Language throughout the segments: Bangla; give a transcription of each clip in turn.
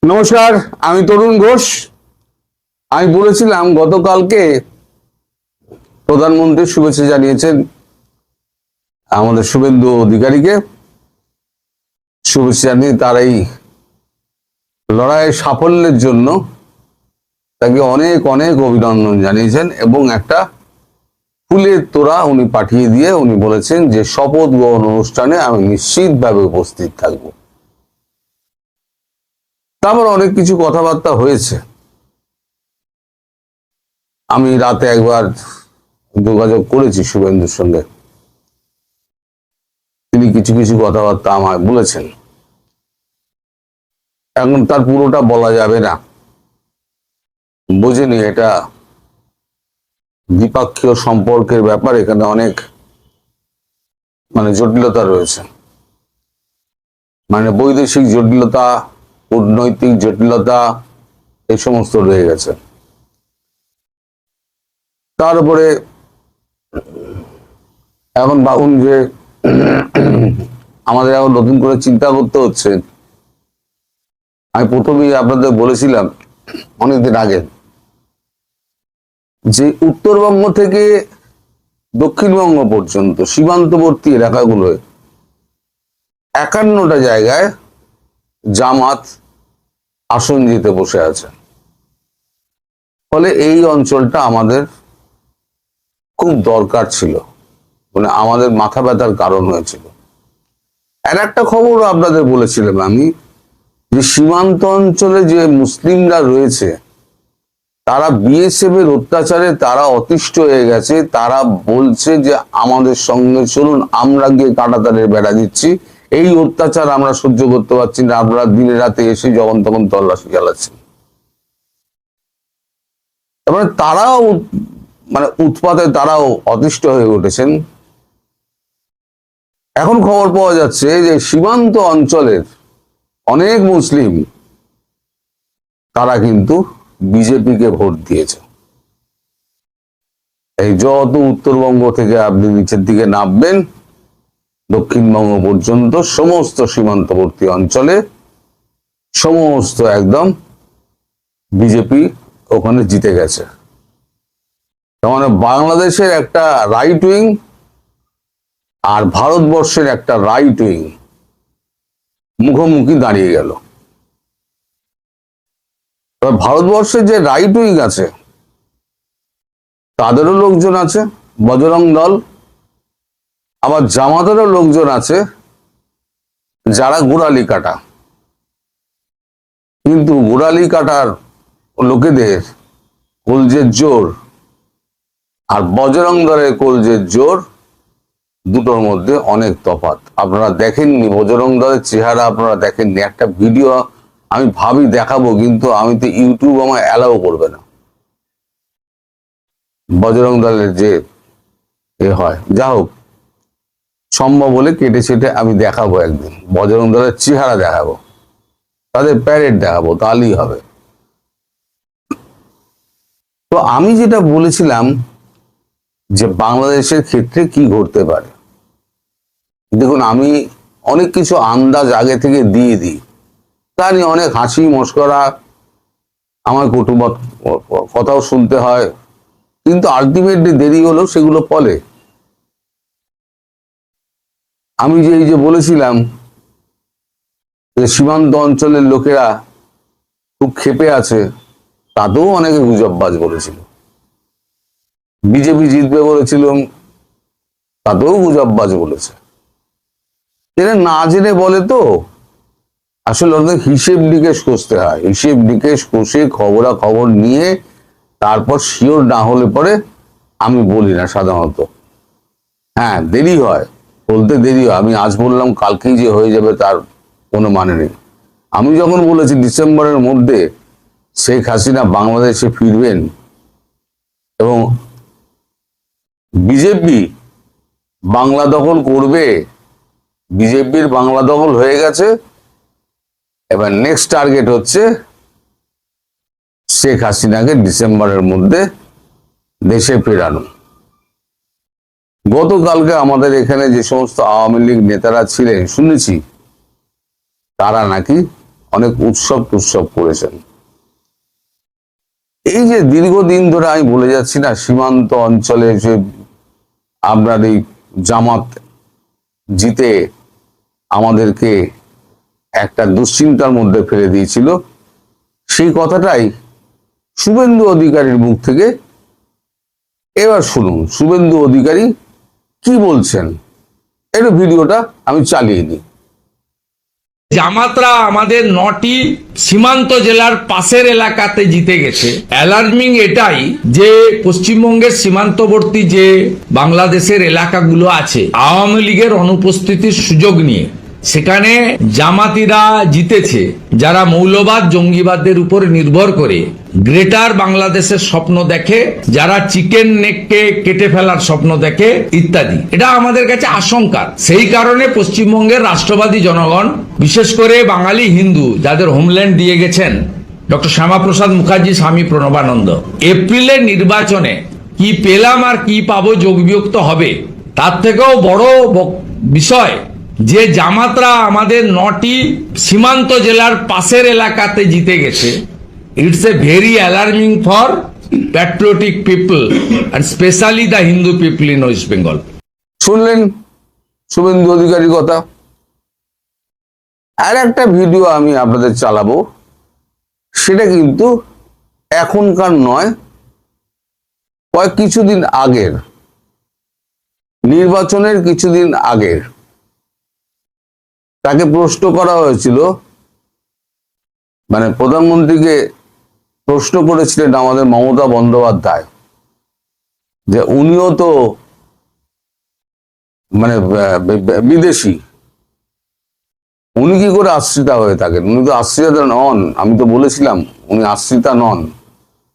নমস্কার, আমি তরুণ ঘোষ। আমি বলেছিলাম গতকালকে প্রধানমন্ত্রী শুভেচ্ছা জানিয়েছেন আমাদের শুভেন্দু অধিকারীকে। শুভেচ্ছা জানিয়ে তার এই লড়াইয়ের সাফল্যের জন্য তাকে অনেক অনেক অভিনন্দন জানিয়েছেন এবং একটা ফুলের তোড়া উনি পাঠিয়ে দিয়ে উনি বলেছেন যে শপথ গ্রহণ অনুষ্ঠানে আমি নিশ্চিতভাবে উপস্থিত থাকব। তারপর অনেক কিছু কথাবার্তা হয়েছে। আমি রাতে একবার যোগাযোগ করেছি শুভেন্দুর সঙ্গে, তিনি কিছু কিছু কথাবার্তা আমায় বলেছেন। এখন তার পুরোটা বলা যাবে না, বুঝিনি, এটা দ্বিপাক্ষীয় সম্পর্কের ব্যাপার, এখানে অনেক জটিলতা রয়েছে, বৈদেশিক জটিলতা, কূটনৈতিক জটিলতা, এই সমস্ত রয়ে গেছে। তার উপরে এখন ভাবুন যে আমাদের এখন নতুন করে চিন্তা করতে হচ্ছে। আমি প্রথমেই আপনাদের বলেছিলাম অনেকদিন আগে যে উত্তরবঙ্গ থেকে দক্ষিণবঙ্গ পর্যন্ত সীমান্তবর্তী এলাকাগুলোয় 51টা জায়গায় জামাত আসন জিতে বসে আছে। ফলে এই অঞ্চলটা আমাদের খুব দরকার ছিল, আমাদের মাথা ব্যথার কারণ হয়েছিল। আর একটা খবর আপনাদের বলেছিলাম আমি, যে সীমান্ত অঞ্চলে যে মুসলিমরা রয়েছে তারা বিএসএফ এর অত্যাচারে তারা অতিষ্ঠ হয়ে গেছে। তারা বলছে যে আমাদের সঙ্গে চলুন, আমরা গিয়ে কাঁটাতারের বেড়া দিচ্ছি, এই অত্যাচার আমরা সহ্য করতে পারছি না, আপনারা দিনে রাতে এসে যখন তখন তল্লাশি চালাচ্ছেন। তারপরে তারাও উৎপাতে তারাও অতিষ্ঠ হয়ে উঠেছেন। এখন খবর পাওয়া যাচ্ছে যে সীমান্ত অঞ্চলের অনেক মুসলিম তারা কিন্তু বিজেপিকে ভোট দিয়েছে। এই যত উত্তরবঙ্গ থেকে আপনি নিচের দিকে নামবেন দক্ষিণবঙ্গ পর্যন্ত সমস্ত সীমান্তবর্তী অঞ্চলে সমস্ত একদম বিজেপি ওখানে জিতে গেছে। তার বাংলাদেশের একটা রাইট উইং আর ভারতবর্ষের একটা রাইট উইং মুখোমুখি দাঁড়িয়ে গেল। ভারতবর্ষের যে রাইট উইং আছে তাদেরও লোকজন আছে, বজরং দল, আবার জামাতেরও লোকজন আছে যারা গোড়ালি কাটা। কিন্তু গোড়ালি কাটার লোকেদের কলজের জোর আর বজরং দলের কলজের জোর দুটোর মধ্যে অনেক তফাৎ। আপনারা দেখেননি বজরং দলের চেহারা, আপনারা দেখেননি। একটা ভিডিও আমি ভাবি দেখাবো, কিন্তু আমি তো ইউটিউব আমায় অ্যালাউ করবে না। বজরং দলের যে হয়, যা হোক, সম্ভব হলে কেটে ছেটে আমি দেখাবো একদিন, বজরং দলের চেহারা দেখাবো, তাদের প্যারেড দেখাবো, তাহলেই হবে। তো আমি যেটা বলেছিলাম যে বাংলাদেশের ক্ষেত্রে কি ঘটতে পারে, দেখুন আমি অনেক কিছু আন্দাজ আগে থেকে দিয়ে দিই, তা নিয়ে অনেক হাসি মস্করা, আমার কটুবত কথাও শুনতে হয়, কিন্তু আলটিমেটলি দেরি হলেও সেগুলো ফলে। আমি যে এই যে বলেছিলাম যে সীমান্ত অঞ্চলের লোকেরা খুব ক্ষেপে আছে, তাতেও অনেকে গুজববাজ বলেছিল। বিজেপি জিতবে বলেছিলাম, তাতেও গুজববাজ বলেছে। এরা না জেনে বলে তো, আসলে ওদের হিসেব নিকেশ কষতে হয়, হিসেব নিকেশ কষে খবরাখবর নিয়ে তারপর শিওর না হলে পরে আমি বলি না সাধারণত। হ্যাঁ, দেরি হয়, বলতে দেরি হয়। আমি আজ বললাম কালকেই যে হয়ে যাবে তার কোনো মানে নেই। আমি যখন বলেছি ডিসেম্বরের মধ্যে শেখ হাসিনা বাংলাদেশে ফিরবেন এবং বিজেপি বাংলা দখল করবে, বিজেপির বাংলা দখল হয়ে গেছে, এবার নেক্সট টার্গেট হচ্ছে শেখ হাসিনাকে ডিসেম্বরের মধ্যে দেশে ফেরানো। গতকালকে আমাদের এখানে যে সমস্ত আওয়ামী লীগ নেতারা ছিলেন শুনেছি তারা নাকি অনেক উৎসব করেছেন। এই যে দীর্ঘদিন ধরে আমি বলে যাচ্ছি না, সীমান্ত অঞ্চলে যে আপনার এই জামাত জিতে আমাদেরকে একটা দুশ্চিন্তার মধ্যে ফেলে দিয়েছিল, সেই কথাটাই শুভেন্দু অধিকারীর মুখ থেকে এবার শুনুন শুভেন্দু অধিকারী কি বলছেন। একটু ভিডিওটা আমি চালিয়ে নিই। জামাতরা আমাদের 9টি সীমান্ত জেলার পাশের এলাকাতে জিতে গেছে। অ্যালার্মিং এটাই যে পশ্চিমবঙ্গের সীমান্তবর্তী যে বাংলাদেশের এলাকাগুলো আছে, আওয়ামী লীগের অনুপস্থিতির সুযোগ নিয়ে সেখানে জামাতিরা জিতেছে, যারা মৌলবাদ জঙ্গিবাদের উপর নির্ভর করে গ্রেটার বাংলাদেশের স্বপ্ন দেখে, যারা চিকেন নেককে কেটে ফেলার স্বপ্ন দেখে ইত্যাদি। এটা আমাদের কাছে আশঙ্কা। সেই কারণে পশ্চিমবঙ্গের রাষ্ট্রবাদী জনগণ, বিশেষ করে বাঙালি হিন্দু যাদের হোমল্যান্ড দিয়ে গেছেন ডক্টর শ্যামাপ্রসাদ মুখার্জি, স্বামী প্রণবানন্দ, এপ্রিলের নির্বাচনে কি পেলাম আর কি পাবো যোগবিয়োগ হবে। তার থেকেও বড় বিষয় যে জামাতরা আমাদের 9টি সীমান্ত জেলার পাশের এলাকাতে জিতে গেছে। It's a very alarming for patriotic people and specially the Hindu people in West Bengal. শুনলেন শুভেন্দু অধিকারীর কথা। আর একটা ভিডিও আমি আপনাদের চালাবো, সেটা কিন্তু এখনকার নয়, কিছুদিন আগের, নির্বাচনের কিছুদিন আগের। তাকে প্রশ্ন করা হয়েছিল, মানে প্রধানমন্ত্রীকে প্রশ্ন করেছিলেন আমাদের মমতা বন্দ্যোপাধ্যায়, যে উনিও তো মানে বিদেশি, উনি কি করে আশ্রিতা হয়ে থাকেন? উনি তো আশ্রিতা নন। আমি তো বলেছিলাম উনি আশ্রিতা নন,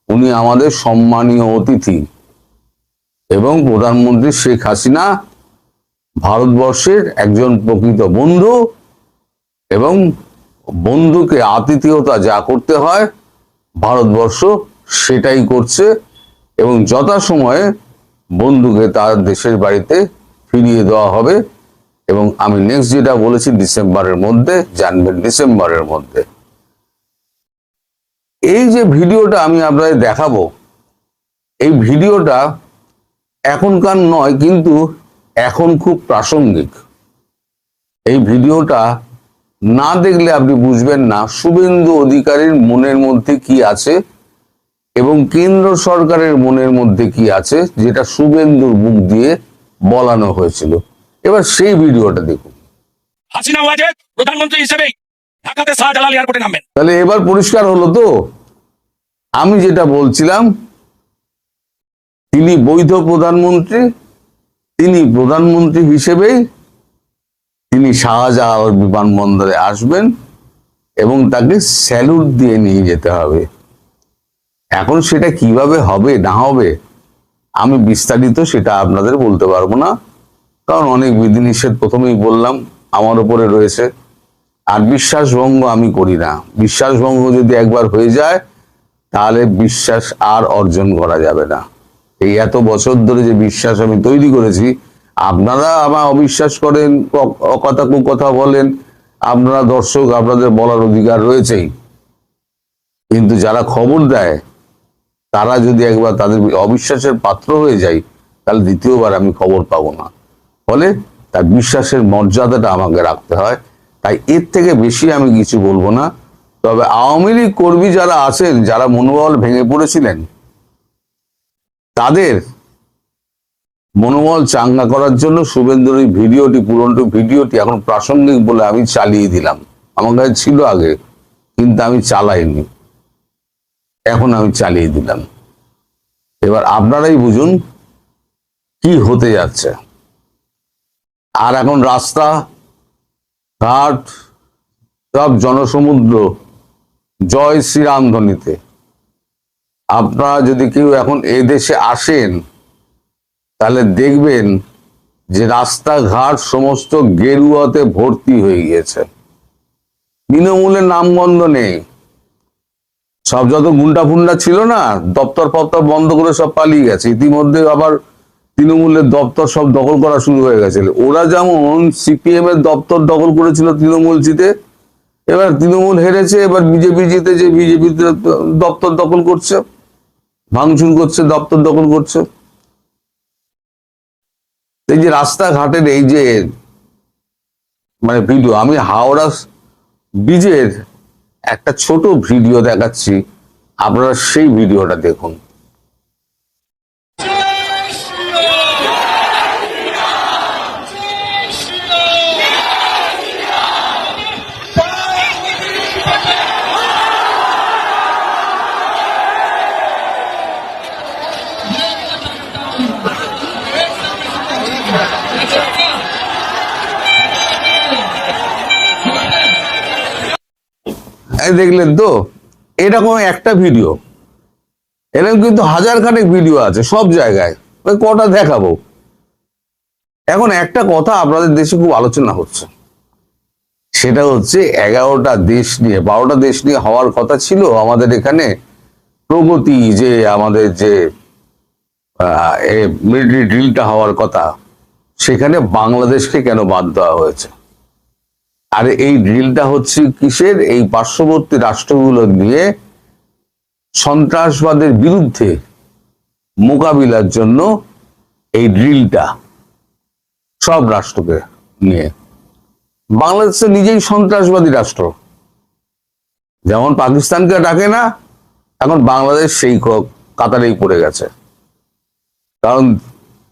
উনি আমাদের সম্মানীয় অতিথি। এবং প্রধানমন্ত্রী শেখ হাসিনা ভারতবর্ষের একজন প্রকৃত বন্ধু, এবং বন্ধুকে আতিথেয়তা যা করতে হয় ভারতবর্ষ সেটাই করছে, এবং যথাসময়ে বন্ধুকে তার দেশের বাড়িতে ফিরিয়ে দেওয়া হবে। এবং আমি নেক্সট যেটা বলেছি, ডিসেম্বরের মধ্যে, জানবেন ডিসেম্বরের মধ্যে। এই যে ভিডিওটা আমি আপনাদের দেখাবো, এই ভিডিওটা এখনকার নয়, কিন্তু এখন খুব প্রাসঙ্গিক। এই ভিডিওটা না দেখলে আপনি বুঝবেন না শুভেন্দু অধিকারীর মনের মধ্যে কি আছে এবং কেন্দ্র সরকারের মনের মধ্যে কি আছে, যেটা শুভেন্দুর মুখ দিয়ে বলানো হয়েছিল। এবার সেই ভিডিওটা দেখুন। হাসিনা ওয়াজেদ প্রধানমন্ত্রী হিসেবে ঢাকাতে শাহজালাল এয়ারপোর্টে নামবেন। তাহলে এবার পরিষ্কার হলো তো, আমি যেটা বলছিলাম, তিনি বৈধ প্রধানমন্ত্রী, তিনি প্রধানমন্ত্রী হিসেবেই তিনি শাহজালাল বিমানবন্দরে আসবেন এবং তাকে স্যালুট দিয়ে নিয়ে যেতে হবে। এখন সেটা কিভাবে হবে না হবে আমি বিস্তারিত সেটা আপনাদের বলতে পারবো না, কারণ অনেক বিধিনিষেধ প্রথমেই বললাম আমার উপরে রয়েছে। আর বিশ্বাসভঙ্গ আমি করি না। বিশ্বাসভঙ্গ যদি একবার হয়ে যায় তাহলে বিশ্বাস আর অর্জন করা যাবে না। এই এত বছর ধরে যে বিশ্বাস আমি তৈরি করেছি, আপনারা আমার অবিশ্বাস করেন, কথা কুকথা বলেন, আপনারা দর্শক, আপনাদের বলার অধিকার রয়েছেই, কিন্তু যারা খবর দেয় তারা যদি একবার তাদের অবিশ্বাসের পাত্র হয়ে যায় তাহলে দ্বিতীয়বার আমি খবর পাবো না। ফলে তার বিশ্বাসের মর্যাদাটা আমাকে রাখতে হয়। তাই এর থেকে বেশি আমি কিছু বলবো না। তবে আওয়ামী লীগ কর্মী যারা আছেন, যারা মনোবল ভেঙে পড়েছিলেন, তাদের মনোবল চাঙ্গা করার জন্য শুভেন্দুর এই ভিডিওটি, পুরনো ভিডিওটি এখন প্রাসঙ্গিক বলে আমি চালিয়ে দিলাম। আমার কাছে ছিল আগে, কিন্তু আমি চালাইনি, এখন আমি চালিয়ে দিলাম। এবার আপনারাই বুঝুন কি হতে যাচ্ছে। আর এখন রাস্তা ঘাট সব জনসমুদ্র জয় শ্রীরাম ধ্বনিতে। আপনারা যদি কেউ এখন এ দেশে আসেন তাহলে দেখবেন যে রাস্তাঘাট সমস্ত গেরুয়াতে ভর্তি হয়ে গিয়েছে। তৃণমূলের নামগন্ধ নেই। সব যত গুন্ডা ফুন্ডা ছিল না, দপ্তর ফপ্তর বন্ধ করে সব পালিয়ে গেছে। ইতিমধ্যে আবার তৃণমূলের দপ্তর সব দখল করা শুরু হয়ে গেছে। ওরা যেমন সিপিএম এর দপ্তর দখল করেছিল তৃণমূল জিতে, এবার তৃণমূল হেরেছে, এবার বিজেপি জিতেছে, বিজেপি দপ্তর দখল করছে, ভাঙচুর করছে, দপ্তর দখল করছে। এই যে রাস্তাঘাটের এই যে মানে ভিডিও, আমি হাওড়া ব্রিজের একটা ছোট ভিডিও দেখাচ্ছি, আপনারা সেই ভিডিওটা দেখুন। এই দেখলেন তো, এরকম একটা ভিডিও, এরকম কিন্তু হাজার খানেক ভিডিও আছে সব জায়গায়, কটা দেখাবো। এখন একটা কথা আপনাদের দেশে খুব আলোচনা হচ্ছে, সেটা হচ্ছে 11টা দেশ নিয়ে 12টা দেশ নিয়ে হওয়ার কথা ছিল আমাদের এখানে প্রগতি, যে আমাদের যে মিলিটারি ড্রিলটা হওয়ার কথা, সেখানে বাংলাদেশকে কেন বাদ দেওয়া হয়েছে? আর এই ড্রিলটা হচ্ছে কিসের? এই পার্শ্ববর্তী রাষ্ট্রগুলো নিয়ে সন্ত্রাসবাদের বিরুদ্ধে মোকাবিলার জন্য এই ড্রিলটা, সব রাষ্ট্রকে নিয়ে। বাংলাদেশ নিজেই সন্ত্রাসবাদী রাষ্ট্র, যেমন পাকিস্তানকে ডাকে না, এখন বাংলাদেশ সেই কাতারেই পড়ে গেছে। কারণ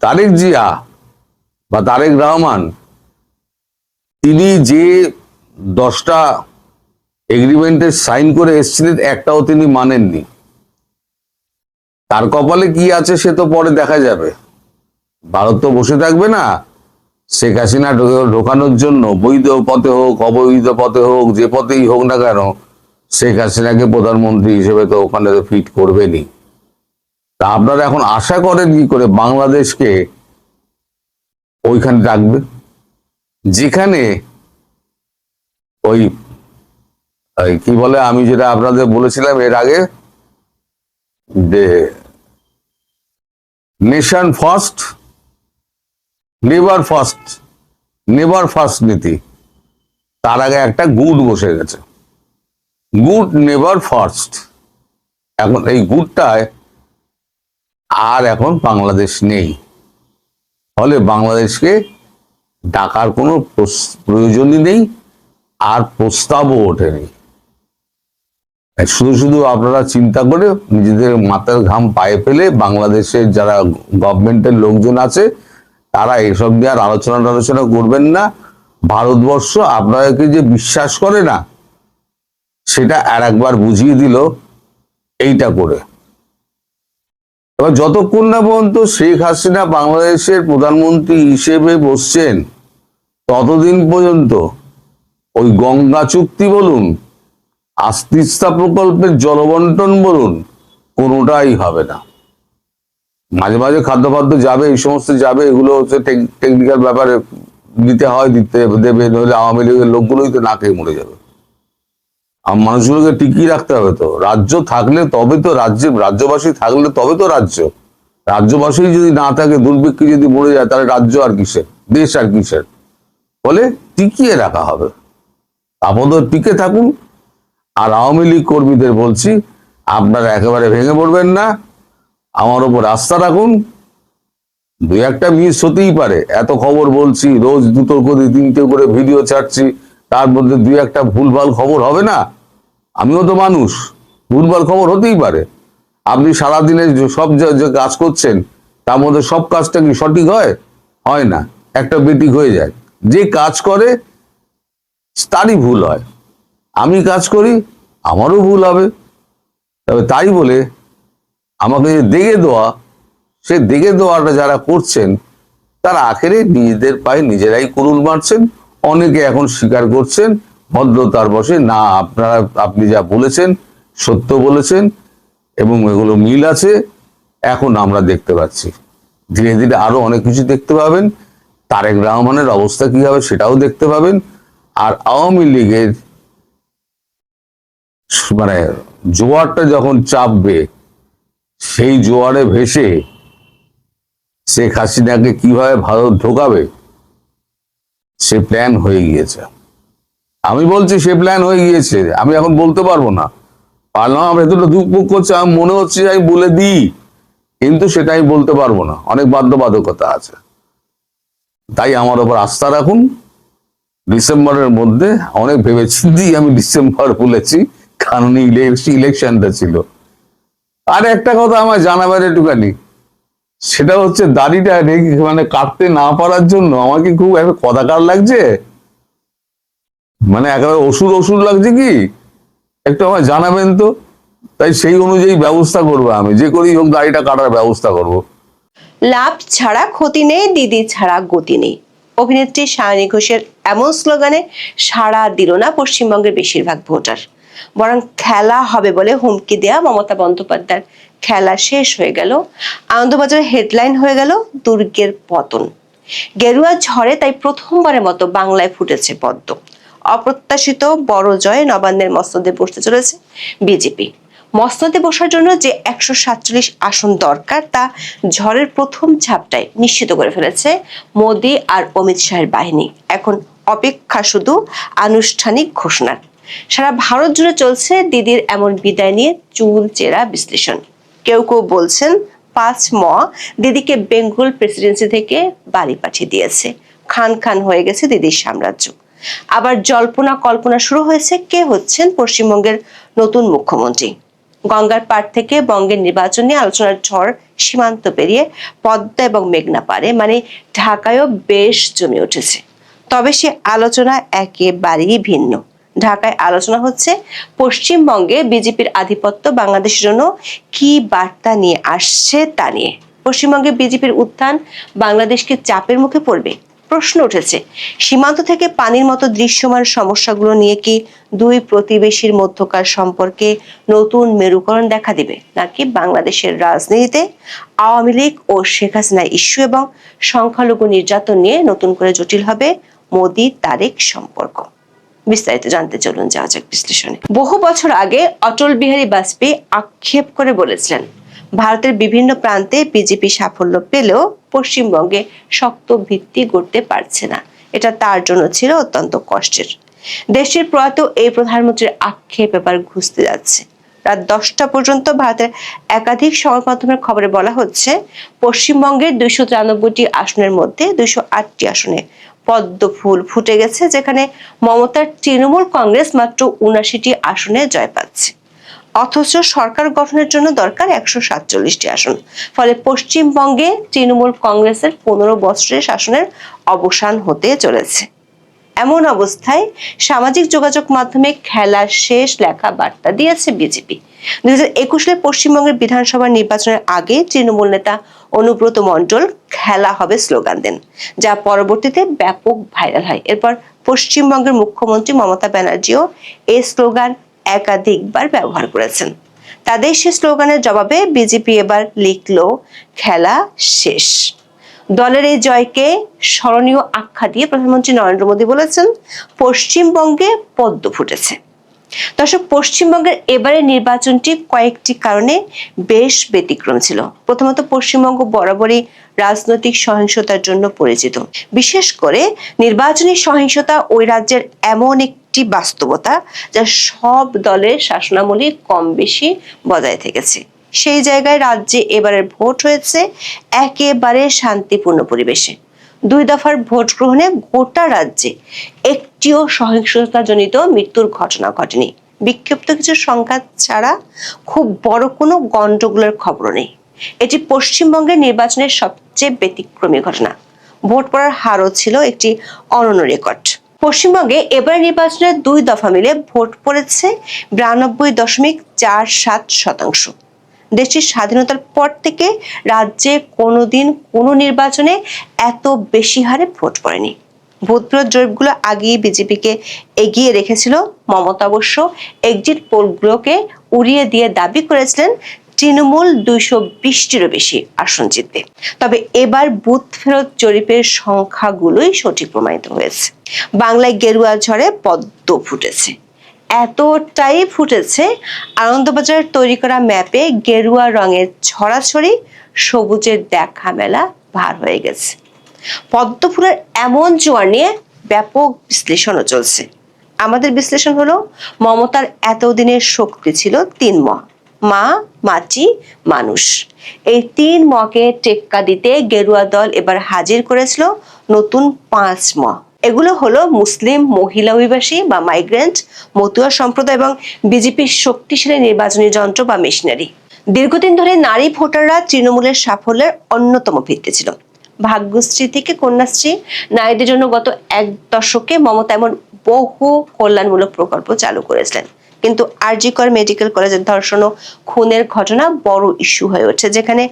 তারেক জিয়া বা তারেক রহমান, তিনি যে 10টা এগ্রিমেন্টে সাইন করে এসেছিলেন, একটাও তিনি মানেননি। তার কপালে কি আছে সে তো পরে দেখা যাবে। ভারত তো বসে থাকবে না শেখ হাসিনা ঢোকানোর জন্য, বৈধ পথে হোক অবৈধ পথে হোক, যে পথেই হোক না কেন, শেখ হাসিনাকে প্রধানমন্ত্রী হিসেবে তো ওখানে তো ফিট করবেনই। তা আপনারা এখন আশা করেন কি করে বাংলাদেশকে ওইখানে রাখবে, যেখানে ওই কি বলে, আমি যেটা আপনাদের বলেছিলাম এর আগে, যে নেশন ফার্স্ট নেভার ফার্স্ট নীতি, তার আগে একটা গুড বসে গেছে, গুড নেভার ফার্স্ট। এখন এই গুডটায় আর এখন বাংলাদেশ নেই, ফলে বাংলাদেশকে ডাকার কোনো প্রয়োজনই নেই, আর প্রস্তাবও ওঠেনি। শুধু শুধু আপনারা চিন্তা করে নিজেদের মাথার ঘাম পায়ে ফেলে, বাংলাদেশের যারা গভর্নমেন্টের লোকজন আছে তারা এসব নিয়ে আর আলোচনা করবেন না। ভারতবর্ষ আপনাদেরকে যে বিশ্বাস করে না, সেটা আর একবার বুঝিয়ে দিল এইটা করে। এবার যতক্ষণ না পর্যন্ত শেখ হাসিনা বাংলাদেশের প্রধানমন্ত্রী হিসেবে বসছেন, ততদিন পর্যন্ত ওই গঙ্গা চুক্তি বলুন, তিস্তা প্রকল্পের জলবন্টন বলুন, কোনোটাই হবে না। মাঝে মাঝে খাদ্য যাবে, এই সমস্ত যাবে, এগুলো হচ্ছে টেকনিক্যাল ব্যাপারে, দিতে হয় দিতে দেবে, নইলে আওয়ামী লীগের লোকগুলোই তো না খেয়ে মরে যাবে। আর মানুষগুলোকে টিকিয়ে রাখতে হবে তো, রাজ্য থাকলে তবে তো রাজ্যবাসী থাকলে তবে তো রাজ্যবাসী যদি না থাকে, দুর্ভিক্ষে যদি মরে যায়, তাহলে রাজ্য আর কিসের, দেশ আর কিসের? ফলে টিকিয়ে রাখা হবে, আপাতত টিকে থাকুন। আর আওয়ামী লীগ কর্মীদের বলছি, আপনারা একেবারে ভেঙে পড়বেন না, আমার উপর আস্থা রাখুন। 2-1টা মিস হতেই পারে, এত খবর বলছি, রোজ 2টো করে 3টে করে ভিডিও ছাড়ছি, তার মধ্যে 2-1টা ভুলভাল খবর হবে না? আমিও তো মানুষ, ভুলভাল খবর হতেই পারে। আপনি সারাদিনে সব যে কাজ করছেন, তার মধ্যে সব কাজটা কি সঠিক হয় না, একটা বেঠিক হয়ে যায়। যে কাজ করে তারই ভুল হয়, আমি কাজ করি আমারও ভুল হবে। তবে তাই বলে আমাকে যে দেখে দেওয়া, সে দেখে দেওয়াটা যারা করছেন, তারা আখেরে নিজেদের পায়ে নিজেরাই কুড়ুল মারছেন। অনেকে এখন স্বীকার করছেন ভদ্রতার বশে, না আপনি যা বলেছেন সত্য বলেছেন এবং এগুলো মিল আছে। এখন আমরা দেখতে পাচ্ছি, ধীরে ধীরে আরো অনেক কিছু দেখতে পাবেন। তারেক রহমানের অবস্থা কি হবে সেটাও দেখতে পাবেন। আর আওয়ামী লীগের মানে জোয়ারটা যখন চাপবে, সেই জোয়ারে ভেসে শেখ হাসিনাকে কিভাবে ভারত ঢোকাবে, সে প্ল্যান হয়ে গিয়েছে। আমি বলছি সে প্ল্যান হয়ে গিয়েছে, আমি এখন বলতে পারবো না। পারলাম ভেতরটা দুঃখ করছে, আমার মনে হচ্ছে যে আমি বলে দিই, কিন্তু সেটা আমি বলতে পারবো না, অনেক বাধ্যবাধকতা আছে। তাই আমার ওপর আস্থা রাখুন। ডিসেম্বরের মধ্যে অনেক ভেবেছি, আমি ডিসেম্বর বলেছি কারণ ইলেকশনটা ছিল। আর একটা কথা আমার জানাবার একটুখানি, সেটা হচ্ছে দাড়িটা মানে কাটতে না পারার জন্য আমাকে খুব একটা কদাকার লাগছে, মানে একেবারে ওষুধ লাগছে কি, একটু আমার জানাবেন তো। তাই সেই অনুযায়ী ব্যবস্থা করবো, আমি যে করেই হোক দাড়িটা কাটার ব্যবস্থা করব। লাভ ছাড়া ক্ষতি নেই, দিদি ছাড়া গতি নেই। অভিনেত্রী সায়নী ঘোষের এমন স্লোগানে সাড়া দিল না পশ্চিমবঙ্গের বেশিরভাগ ভোটার, বরং খেলা হবে বলে হুমকি দেয়া মমতা বন্দ্যোপাধ্যায়ের খেলা শেষ হয়ে গেল। আনন্দবাজারের হেডলাইন হয়ে গেল দুর্গের পতন। গেরুয়া ঝড়ে তাই প্রথমবারের মতো বাংলায় ফুটেছে পদ্ম। অপ্রত্যাশিত বড় জয়ে নবান্নের মসনদে বসতে চলেছে বিজেপি। মসনদে বসার জন্য যে 147 আসন দরকার তা ঝড়ের প্রথম ঝাপটায় নিশ্চিত করে ফেলেছে মোদি আর অমিত শাহের বাহিনী। এখন অপেক্ষা শুধু আনুষ্ঠানিক ঘোষণার। সারা ভারত জুড়ে চলছে দিদির এমন বিদায় নিয়ে চুল চেরা বিশ্লেষণ। কেউ কেউ বলছেন 5 দিদিকে বেঙ্গল প্রেসিডেন্সি থেকে বাড়ি পাঠিয়ে দিয়েছে, খান খান হয়ে গেছে দিদির সাম্রাজ্য। আবার জল্পনা কল্পনা শুরু হয়েছে কে হচ্ছেন পশ্চিমবঙ্গের নতুন মুখ্যমন্ত্রী। গঙ্গার পাড় থেকে বঙ্গের নির্বাচন নিয়ে আলোচনার ঝড় সীমান্ত পেরিয়ে পদ্মা এবং মেঘনা পারে, মানে ঢাকায়ও বেশ জমে উঠেছে। তবে সে আলোচনা একেবারেই ভিন্ন। ঢাকায় আলোচনা হচ্ছে পশ্চিমবঙ্গে বিজেপির আধিপত্য বাংলাদেশের জন্য কি বার্তা নিয়ে আসছে তা নিয়ে। পশ্চিমবঙ্গে বিজেপির উত্থান বাংলাদেশকে চাপের মুখে পড়বে। প্রশ্ন উঠেছে, সীমান্ত থেকে পানির মতো দৃশ্যমান সমস্যাগুলো নিয়ে কি দুই প্রতিবেশীর মধ্যকার সম্পর্কে নতুন মেরুকরণ দেখা দিবে, নাকি বাংলাদেশের রাজনীতিতে আওয়ামী লীগ ও শেখ হাসিনা ইস্যু এবং সংখ্যালঘু নির্যাতন নিয়ে নতুন করে জটিল হবে মোদি তারেক সম্পর্ক। বিস্তারিত জানতে চলুন যাওয়া যাক বিশ্লেষণে। বহু বছর আগে অটল বিহারী বাজপেয়ী আক্ষেপ করে বলেছিলেন, ভারতের বিভিন্ন প্রান্তে বিজেপি সাফল্য পেলেও পশ্চিমবঙ্গে শক্ত ভিত্তি গড়তে পারছে না। এটা তার জন্য ছিল অত্যন্ত কষ্টের। দেশটির প্রয়াত এই প্রধানমন্ত্রীর আক্ষেপ এবার ঘুচতে যাচ্ছে। রাত 10টা পর্যন্ত ভারতের একাধিক সংবাদ মাধ্যমের খবরে বলা হচ্ছে, পশ্চিমবঙ্গের 293টি আসনের মধ্যে 208টি আসনে পদ্ম ফুল ফুটে গেছে, যেখানে মমতার তৃণমূল কংগ্রেস মাত্র 79টি আসনে জয় পাচ্ছে। অথচ সরকার গঠনের জন্য দরকার 147টি আসন। ফলে পশ্চিমবঙ্গে তৃণমূল কংগ্রেসের 15 বছরের শাসনের অবসান হতে চলেছে। এমন অবস্থায় সামাজিক যোগাযোগ মাধ্যমে খেলার শেষ লেখা বার্তা দিয়েছে বিজেপি। 2021 সালে পশ্চিমবঙ্গের বিধানসভা নির্বাচনের আগে তৃণমূল নেতা অনুব্রত মণ্ডল খেলা হবে স্লোগান দেন, যা পরবর্তীতে ব্যাপক ভাইরাল হয়। এরপর পশ্চিমবঙ্গের মুখ্যমন্ত্রী মমতা ব্যানার্জিও এই স্লোগান একাধিকবার ব্যবহার করেছেন। তাদের সে স্লোগানের জবাবে বিজেপি এবার লিখলো খেলা শেষ। দলের এই জয়কে স্মরণীয় আখ্যা দিয়ে প্রধানমন্ত্রী নরেন্দ্র মোদী বলেছেন, পশ্চিমবঙ্গে পদ্ম ফুটেছে। দর্শক, পশ্চিমবঙ্গের এবারের নির্বাচনটি কয়েকটি কারণে বেশ ব্যতিক্রম ছিল। প্রথমত, পশ্চিমবঙ্গ বরাবরই রাজনৈতিক সহিংসতার জন্য পরিচিত। বিশেষ করে নির্বাচনী সহিংসতা ওই রাজ্যের এমন একটি বাস্তবতা যা সব দলের শাসনামলে কম বেশি বজায় থেকেছে। সেই জায়গায় রাজ্যে এবারের ভোট হয়েছে একেবারে শান্তিপূর্ণ পরিবেশে। 2 দফার ভোট গ্রহণে গোটা রাজ্যে একটিও সহিংসতাজনিত মৃত্যুর ঘটনা ঘটেনি। বিক্ষিপ্ত কিছু সংঘাত ছাড়া খুব বড় কোনো গন্ডগোলের খবর নেই। এটি পশ্চিমবঙ্গের নির্বাচনের সবচেয়ে ব্যতিক্রমী ঘটনা। ভোট পড়ার হারও ছিল একটি অনন্য রেকর্ড। পশ্চিমবঙ্গে এবার নির্বাচনের 2 দফা মিলে ভোট পড়েছে 92.47%। দেশটির স্বাধীনতার পর থেকে রাজ্যে কোনোদিন কোনো নির্বাচনে এত বেশি হারে ভোট পড়েনি। ভোটবিরোধ জরিপগুলো আগেই বিজেপিকে এগিয়ে রেখেছিল। মমতা অবশ্য এক্সিট পোলগুলোকে উড়িয়ে দিয়ে দাবি করেছিলেন তৃণমূল 220টিরও বেশি আসন জিতবে। তবে এবার বুথ ফেরত জরিপের সংখ্যাগুলোই সঠিক প্রমাণিত হয়েছে। বাংলায় গেরুয়া ঝড়ে পদ্ম ফুটেছে। এতটাই ফুটেছে, আনন্দবাজারের তৈরি করা ম্যাপে গেরুয়া রঙের ছড়াছড়ি, সবুজের দেখা মেলা ভার হয়ে গেছে। পদ্ম ফুলের এমন জোয়ার নিয়ে ব্যাপক বিশ্লেষণও চলছে। আমাদের বিশ্লেষণ হলো মমতার এতদিনের শক্তি ছিল 3 ম: মা, মাটি, মানুষ। এই 3 মকে টেক্কা দিতে গেরুয়া দল এবার হাজির করেছিল নতুন 5 ম। এগুলো হলো মুসলিম, মহিলা অভিবাসী বা মাইগ্রেন্ট, মতুয়া সম্প্রদায় এবং বিজেপির শক্তিশালী নির্বাচনী যন্ত্র বা মেশিনারি। দীর্ঘদিন ধরে নারী ভোটাররা তৃণমূলের সাফল্যের অন্যতম ভিত্তি ছিল। ভাগ্যশ্রী থেকে কন্যাশ্রী, নারীদের জন্য গত 1 দশকে মমতা এমন বহু কল্যাণমূলক প্রকল্প চালু করেছিলেন। কিন্তু আরজি কর মেডিকেল কলেজের ধর্ষণ ও খুনের ঘটনা বড় ইস্যু হয়ে ওঠে, যেখানে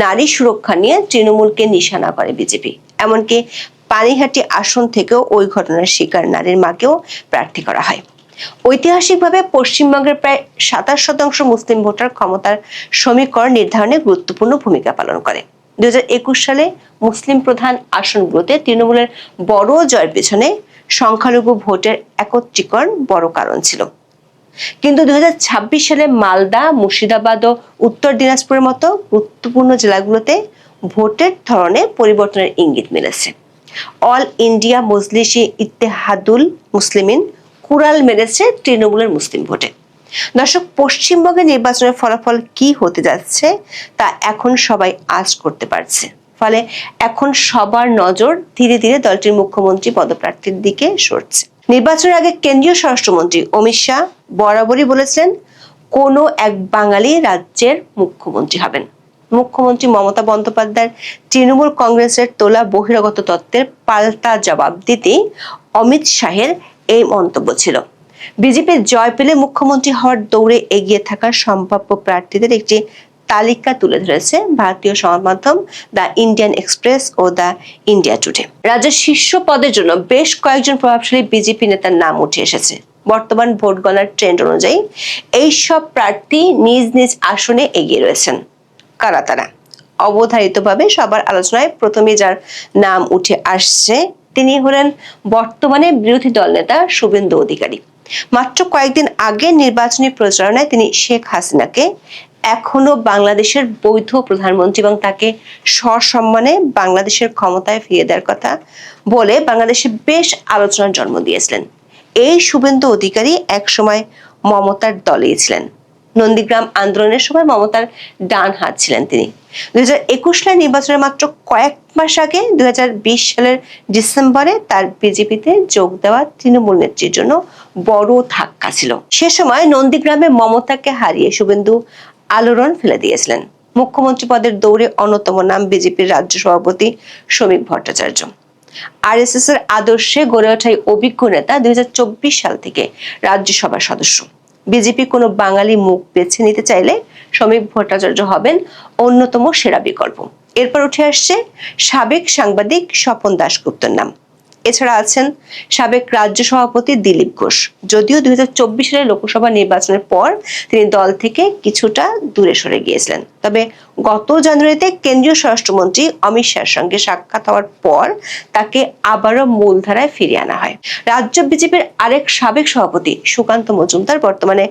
নারী সুরক্ষা নিয়ে তৃণমূলকে নিশানা করে বিজেপি। এমনকি পানিহাটি আসন থেকেও ওই ঘটনার শিকার নারীর মাকেও প্রার্থী করা হয়। ঐতিহাসিকভাবে পশ্চিমবঙ্গের প্রায় 27% মুসলিম ভোটার ক্ষমতার সমীকরণ নির্ধারণে গুরুত্বপূর্ণ ভূমিকা পালন করে। 2021 সালে মুসলিম প্রধান আসনগুলোতে তৃণমূলের বড় জয়ের পেছনে সংখ্যালঘু ভোটের একত্রীকরণ বড় কারণ ছিল। কিন্তু 2026 সালে মালদা, মুর্শিদাবাদ ও উত্তর দিনাজপুরের মতো গুরুত্বপূর্ণ জেলাগুলোতে ভোটের ধরনে পরিবর্তনের ইঙ্গিত মিলেছে। অল ইন্ডিয়া মজলিসি ইত্তেহাদুল মুসলিমিন কুড়াল মেরেছে তৃণমূলের মুসলিম ভোটে। দর্শক, পশ্চিমবঙ্গের নির্বাচনের ফলাফল কি হতে যাচ্ছে তা এখন সবাই আঁচ করতে পারছে। ফলে এখন সবার নজর ধীরে ধীরে দলটির মুখ্যমন্ত্রী পদপ্রার্থীর দিকে সরছে। নির্বাচনের আগে কেন্দ্রীয় স্বরাষ্ট্রমন্ত্রী অমিত শাহ বরাবরই বলেছেন কোনো এক বাঙালি রাজ্যের মুখ্যমন্ত্রী হবেন। মুখ্যমন্ত্রী মমতা বন্দ্যোপাধ্যায়ের তৃণমূল কংগ্রেসের তোলা বহিরাগত তত্ত্বের পাল্টা জবাব দিতেই অমিত শাহের এই মন্তব্য ছিল। বিজেপির জয় পেলে মুখ্যমন্ত্রী হওয়ার দৌড়ে এগিয়ে থাকা সম্ভাব্য প্রার্থীদের একটি তালিকা তুলে ধরেছে ভারতীয় সংবাদ মাধ্যম দ্য ইন্ডিয়ান এক্সপ্রেস ও দ্য ইন্ডিয়া টুডে। রাজ্যের শীর্ষ পদের জন্য বেশ কয়েকজন প্রভাবশালী বিজেপি নেতার নাম উঠে এসেছে। বর্তমান ভোট গণনার ট্রেন্ড অনুযায়ী এই সব প্রার্থী নিজ নিজ আসনে এগিয়ে রয়েছেন। কারা তারা? অবধারিতভাবে সবার আলোচনায় প্রথমে যার নাম উঠে আসছে তিনি হলেন বর্তমানে বিরোধী দল নেতা শুভেন্দু অধিকারী। মাত্র কয়েকদিন আগে নির্বাচনী প্রচারণায় তিনি শেখ হাসিনাকে এখনো বাংলাদেশের বৈধ প্রধানমন্ত্রী এবং তাকে সসম্মানে বাংলাদেশের ক্ষমতায় ফিরিয়ে দেওয়ার কথা বলে বাংলাদেশে বেশ আলোচনার জন্ম দিয়েছিলেন। এই শুভেন্দু অধিকারী একসময় মমতার দলেই ছিলেন। নন্দীগ্রাম আন্দোলনের সময় মমতার ডান হাত ছিলেন তিনি। 2021 সালের নির্বাচনের মাত্র কয়েক মাস আগে 2020 সালের ডিসেম্বরে তার বিজেপিতে যোগ দেওয়া তৃণমূল নেত্রীর জন্য বড় ধাক্কা ছিল। সে সময় নন্দীগ্রামে মমতাকে হারিয়ে শুভেন্দু আলোড়ন ফেলে দিয়েছিলেন। মুখ্যমন্ত্রী পদের দৌড়ে অন্যতম নাম বিজেপির রাজ্য সভাপতি শ্রমিক ভট্টাচার্য। আরএসএস এর আদর্শে গড়ে ওঠা অভিজ্ঞ নেতা 2024 সাল থেকে রাজ্যসভার সদস্য। বিজেপি কোনো বাঙালি মুখ বেছে নিতে চাইলে শ্রমিক ভট্টাচার্য হবেন অন্যতম সেরা বিকল্প। এরপর উঠে আসছে সাবেক সাংবাদিক স্বপন দাশগুপ্তর নাম। এছাড়া আছেন সাবেক রাজ্য সভাপতি দিলীপ ঘোষ। যদিও 2024 সালের লোকসভা নির্বাচনের পর তিনি দল থেকে কিছুটা দূরে সরে গিয়েছিলেন, তবে গত জানুয়ারিতে কেন্দ্রীয় স্বরাষ্ট্রমন্ত্রী অমিত শাহের সঙ্গে সাক্ষাৎ হওয়ার পর তাকে আবারও মূলধারায় ফিরিয়ে আনা হয়। রাজ্য বিজেপির আরেক সাবেক সভাপতি সুকান্ত মজুমদার বর্তমানে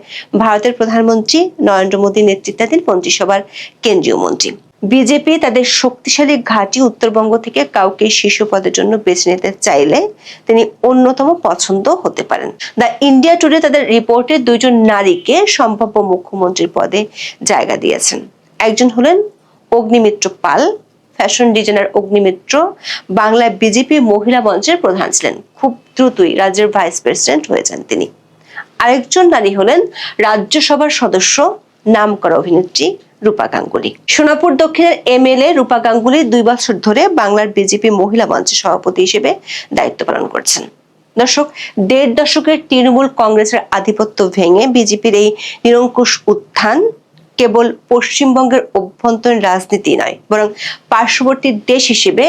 ভারতের প্রধানমন্ত্রী নরেন্দ্র মোদী নেতৃত্বাধীন মন্ত্রিসভার কেন্দ্রীয় মন্ত্রী। বিজেপি তাদের শক্তিশালী ঘাঁটি উত্তরবঙ্গ থেকে কাউকে শীর্ষ পদের জন্য বেছে নিতে চাইলে তিনি অন্যতম পছন্দ হতে পারেন। দ্য ইন্ডিয়া টুডে তাদের রিপোর্টে 2 জন নারীকে সম্ভাব্য মুখ্যমন্ত্রীর পদে জায়গা দিয়েছেন। একজন হলেন অগ্নিমিত্র পাল। ফ্যাশন ডিজাইনার অগ্নিমিত্র বাংলায় বিজেপি মহিলা মঞ্চের প্রধান ছিলেন। খুব দ্রুতই রাজ্যের ভাইস প্রেসিডেন্ট হয়েছেন তিনি। আরেকজন নারী হলেন রাজ্যসভার সদস্য নামকরা অভিনেত্রী রূপা গাঙ্গুলি। সোনাপুর দক্ষিণের এমএলএ রূপা গাঙ্গুলি 2 বছর ধরে বাংলার বিজেপি মহিলা মঞ্চের সভাপতি হিসেবে দায়িত্ব পালন করছেন। দর্শক, 1.5 দশকের তৃণমূল কংগ্রেসের আধিপত্য ভেঙে বিজেপির এই নিরঙ্কুশ উত্থান কেবল পশ্চিমবঙ্গের অভ্যন্তরীণ রাজনীতি নয়, বরং পার্শ্ববর্তী দেশ হিসেবে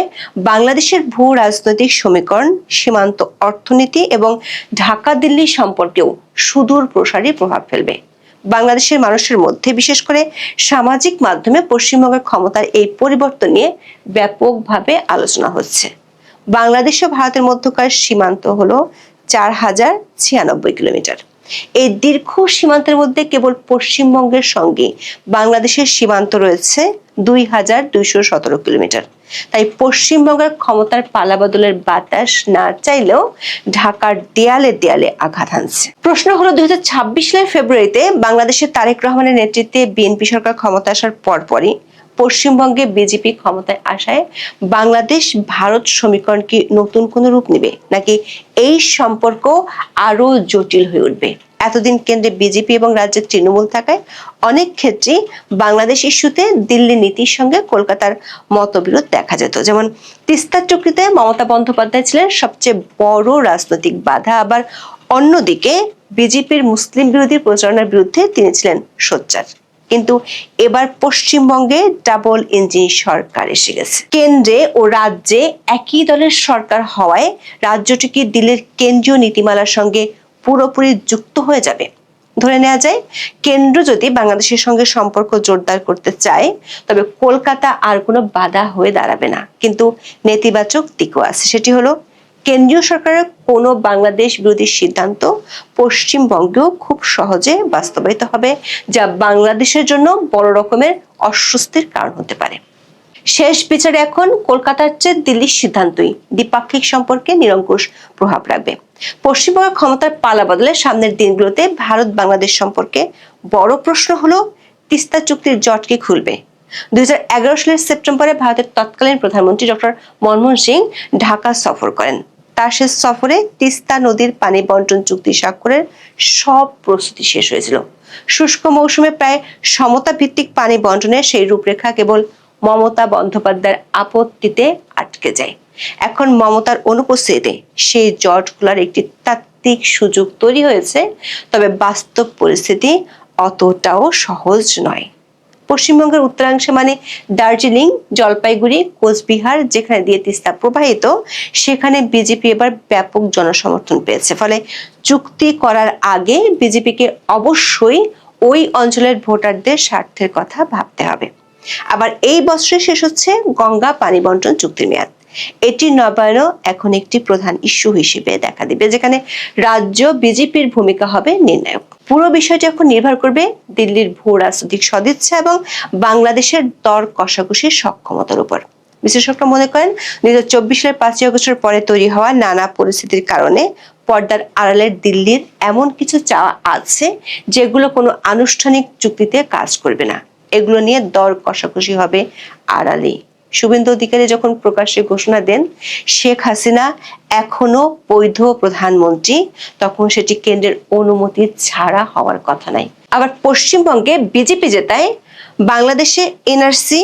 বাংলাদেশের ভূ রাজনৈতিক সমীকরণ, সীমান্ত অর্থনীতি এবং ঢাকা দিল্লি সম্পর্কেও সুদূর প্রসারী প্রভাব ফেলবে। বাংলাদেশের মানুষের মধ্যে বিশেষ করে সামাজিক মাধ্যমে পশ্চিমবঙ্গের ক্ষমতার এই পরিবর্তন নিয়ে ব্যাপকভাবে আলোচনা হচ্ছে। বাংলাদেশ ও ভারতের মধ্যকার সীমান্ত হলো 4096 কিলোমিটার। এই দীর্ঘ সীমান্তের মধ্যে কেবল পশ্চিমবঙ্গের সঙ্গে বাংলাদেশের সীমান্ত রয়েছে 2217 কিলোমিটার। তাই পশ্চিমবঙ্গের ক্ষমতার পালাবদলের বাতাস না চাইলেও ঢাকার দেয়ালে দেয়ালে আঘাত হানছে। প্রশ্ন হলো 2026 সালের ফেব্রুয়ারিতে বাংলাদেশের তারেক রহমানের নেতৃত্বে বিএনপি সরকার ক্ষমতা আসার পরপরই পশ্চিমবঙ্গে বিজেপি ক্ষমতায় আসায় বাংলাদেশ ভারত সমীকরণ কি নতুন কোনো রূপ নেবে, নাকি এই সম্পর্ক আরো জটিল হয়ে উঠবে? এতদিন কেন্দ্রে বিজেপি এবং রাজ্যে তৃণমূল থাকায় অনেক ক্ষেত্রেই বাংলাদেশ ইস্যুতে দিল্লি নীতির সঙ্গে কলকাতার মতবিরোধ দেখা যেত। যেমন তিস্তা চুক্তিতে মমতা বন্দ্যোপাধ্যায় ছিলেন সবচেয়ে বড় রাজনৈতিক বাধা, আবার অন্যদিকে বিজেপির মুসলিম বিরোধী প্রচারণার বিরুদ্ধে তিনি ছিলেন সোচ্চার। কিন্তু এবার পশ্চিমবঙ্গে ডাবল ইঞ্জিন সরকার এসে গেছে। কেন্দ্রে ও রাজ্যে একই দলের সরকার হওয়ায় রাজ্যটি কি দিল্লির কেন্দ্রীয় নীতিমালার সঙ্গে পুরোপুরি যুক্ত হয়ে যাবে? ধরে নেওয়া যায়, কেন্দ্র যদি বাংলাদেশের সঙ্গে সম্পর্ক জোরদার করতে চায় তবে কলকাতা আর কোনো বাধা হয়ে দাঁড়াবে না। কিন্তু নেতিবাচক দিকও আছে, সেটি হলো কেন্দ্রীয় সরকারের কোনো বাংলাদেশ বিরোধী সিদ্ধান্ত পশ্চিমবঙ্গেও খুব সহজে বাস্তবায়িত হবে, যা বাংলাদেশের জন্য বড় রকমের অস্বস্তির কারণ হতে পারে। শেষ বিচারে এখন কলকাতার চেয়ে দিল্লির সিদ্ধান্তই দ্বিপাক্ষিক সম্পর্কে নিরঙ্কুশ প্রভাব রাখবে। পশ্চিমবঙ্গের ক্ষমতার পালা বদলে সামনের দিনগুলোতে ভারত বাংলাদেশ সম্পর্কে বড় প্রশ্ন হলো তিস্তা চুক্তির জট কি খুলবে? 2011 সালের সেপ্টেম্বরে ভারতের তৎকালীন প্রধানমন্ত্রী ডক্টর মনমোহন সিং ঢাকা সফর করেন। তার শেষ সফরে তিস্তা নদীর পানি বন্টন চুক্তি স্বাক্ষরের সব প্রস্তুতি শেষ হয়েছিল। শুষ্ক মৌসুমে প্রায় সমতা ভিত্তিক পানি বন্টনের সেই রূপরেখা কেবল মমতা বন্দ্যোপাধ্যায়ের আপত্তিতে আটকে যায়। এখন মমতার অনুপস্থিতিতে সেই জট খোলার একটি তাত্ত্বিক সুযোগ তৈরি হয়েছে, তবে বাস্তব পরিস্থিতি অতটাও সহজ নয়। পশ্চিমবঙ্গের উত্তরাংশে মানে দার্জিলিং, জলপাইগুড়ি, কোচবিহার যেখানে দিয়ে তিস্তা প্রবাহিত, সেখানে বিজেপি এবার ব্যাপক জনসমর্থন পেয়েছে। ফলে চুক্তি করার আগে বিজেপিকে অবশ্যই ওই অঞ্চলের ভোটারদের স্বার্থের কথা ভাবতে হবে। আবার এই বছরে শেষ হচ্ছে গঙ্গা পানি বন্টন চুক্তির মেয়াদ। এটি নবায়নও এখন একটি প্রধান ইস্যু হিসেবে দেখা দিবে, যেখানে রাজ্য বিজেপির ভূমিকা হবে নির্ণায়ক। পুরো বিষয়টি এখন নির্ভর করবে দিল্লির ভূ রাজনৈতিক সদিচ্ছা এবং বাংলাদেশের দর কষাকষির সক্ষমতার উপর। বিশেষজ্ঞরা মনে করেন 2024 সালের 5ই আগস্টের পরে তৈরি হওয়া নানা পরিস্থিতির কারণে পর্দার আড়ালের দিল্লির এমন কিছু চাওয়া আছে যেগুলো কোনো আনুষ্ঠানিক চুক্তিতে কাজ করবে না। এগুলো নিয়ে দর কষাকষি হবে আড়ালে। শুভেন্দু অধিকারী যখন প্রকাশ্যে ঘোষণা দেন শেখ হাসিনা এখনো বৈধ প্রধানমন্ত্রী, তখন সেটি কেন্দ্রের অনুমতি ছাড়া হওয়ার কথা নাই। আবার পশ্চিমবঙ্গে বিজেপি জেতায় বাংলাদেশে এনআরসি,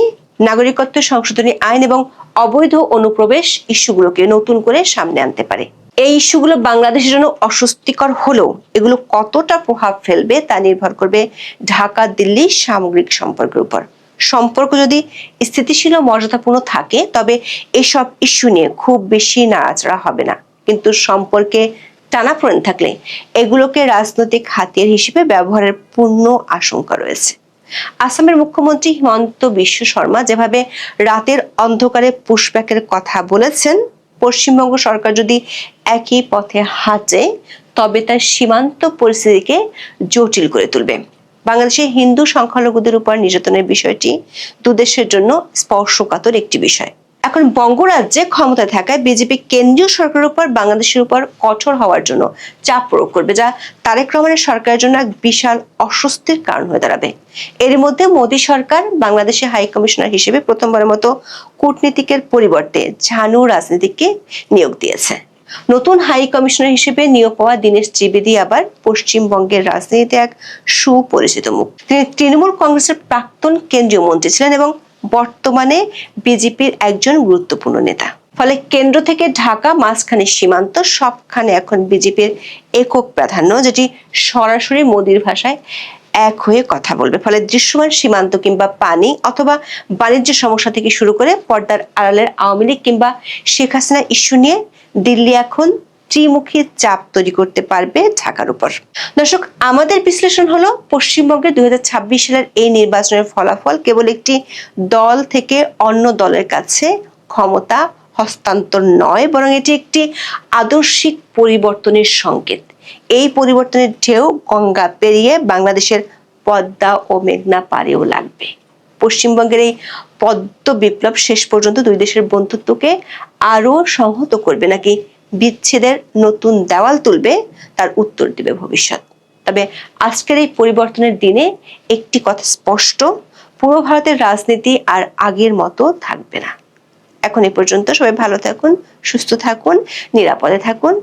নাগরিকত্ব সংশোধনী আইন এবং অবৈধ অনুপ্রবেশ ইস্যুগুলোকে নতুন করে সামনে আনতে পারে। এই ইস্যুগুলো বাংলাদেশের জন্য অস্বস্তিকর হলেও এগুলো কতটা প্রভাব ফেলবে তা নির্ভর করবে ঢাকা দিল্লি সামগ্রিক সম্পর্কের উপর। সম্পর্ক যদি স্থিতিশীল ও মর্যাদাপূর্ণ থাকে তবে এসব ইস্যু নিয়ে খুব বেশি নাড়াচাড়া হবে না, কিন্তু সম্পর্কে টানাপোড়েন থাকলে এগুলোকে রাজনৈতিক হাতিয়ার হিসেবে ব্যবহারের পূর্ণ আশঙ্কা রয়েছে। আসামের মুখ্যমন্ত্রী হিমন্ত বিশ্ব শর্মা যেভাবে রাতের অন্ধকারে পুশব্যাকের কথা বলেছেন, পশ্চিমবঙ্গ সরকার যদি একই পথে হাঁটে তবে তার সীমান্ত পরিস্থিতিকে জটিল করে তুলবে। বাংলাদেশের হিন্দু সংখ্যালঘুদের উপর নির্যাতনের বিষয়টি দুদেশের জন্য স্পর্শকাতর একটি বিষয়। এখন বঙ্গরাজ্যে ক্ষমতা থাকায় বিজেপি কেন্দ্রীয় সরকারের উপর বাংলাদেশের উপর কঠোর হওয়ার জন্য চাপ প্রয়োগ করবে, যা তারেক রহমানের সরকারের জন্য এক বিশাল অস্বস্তির কারণ হয়ে দাঁড়াবে। এর মধ্যে মোদী সরকার বাংলাদেশে হাই কমিশনার হিসেবে প্রথমবারের মতো কূটনীতিকের পরিবর্তে ঝানু রাজনীতিককে নিয়োগ দিয়েছে। নতুন হাই কমিশনার হিসেবে নিয়োগ পাওয়া দীনেশ ত্রিবেদী আবার পশ্চিমবঙ্গের রাজনীতিতে এক সুপরিচিত মুখ। তিনি তৃণমূল কংগ্রেসের প্রাক্তন কেন্দ্রীয় মন্ত্রী ছিলেন এবং বর্তমানে বিজেপির একজন গুরুত্বপূর্ণ নেতা। ফলে কেন্দ্র থেকে ঢাকা, মাঝখানে সীমান্ত, সবখানে এখন বিজেপির একক প্রাধান্য, যেটি সরাসরি মোদির ভাষায় এক হয়ে কথা বলবে। ফলে দৃশ্যমান সীমান্ত কিংবা পানি অথবা বাণিজ্য সমস্যা থেকে শুরু করে পর্দার আড়ালের আওয়ামী লীগ কিংবা শেখ হাসিনা ইস্যু নিয়ে দিল্লি এখন ত্রিমুখী চাপ তৈরি করতে পারবে ঢাকার উপর। দর্শক, আমাদের বিশ্লেষণ হলো পশ্চিমবঙ্গের 2026 সালের এই নির্বাচনের ফলাফল কেবল একটি দল থেকে অন্য দলের কাছে ক্ষমতা হস্তান্তর নয়, বরং এটি একটি আদর্শিক পরিবর্তনের সংকেত। এই পরিবর্তনের ঢেউ গঙ্গা পেরিয়ে বাংলাদেশের পদ্মা ও মেঘনা পাড়েও লাগবে। পশ্চিমবঙ্গের এই পদ্ম বিপ্লব শেষ পর্যন্ত দুই দেশের বন্ধুত্বকে আরো সংহত করবে নাকি বিচ্ছেদের নতুন দেওয়াল তুলবে, তার উত্তর দিবে ভবিষ্যৎ। তবে আজকের এই পরিবর্তনের দিনে একটি কথা স্পষ্ট, পূর্ব ভারতের রাজনীতি আর আগের মতো থাকবে না। এখন এ পর্যন্ত, সবাই ভালো থাকুন, সুস্থ থাকুন, নিরাপদে থাকুন।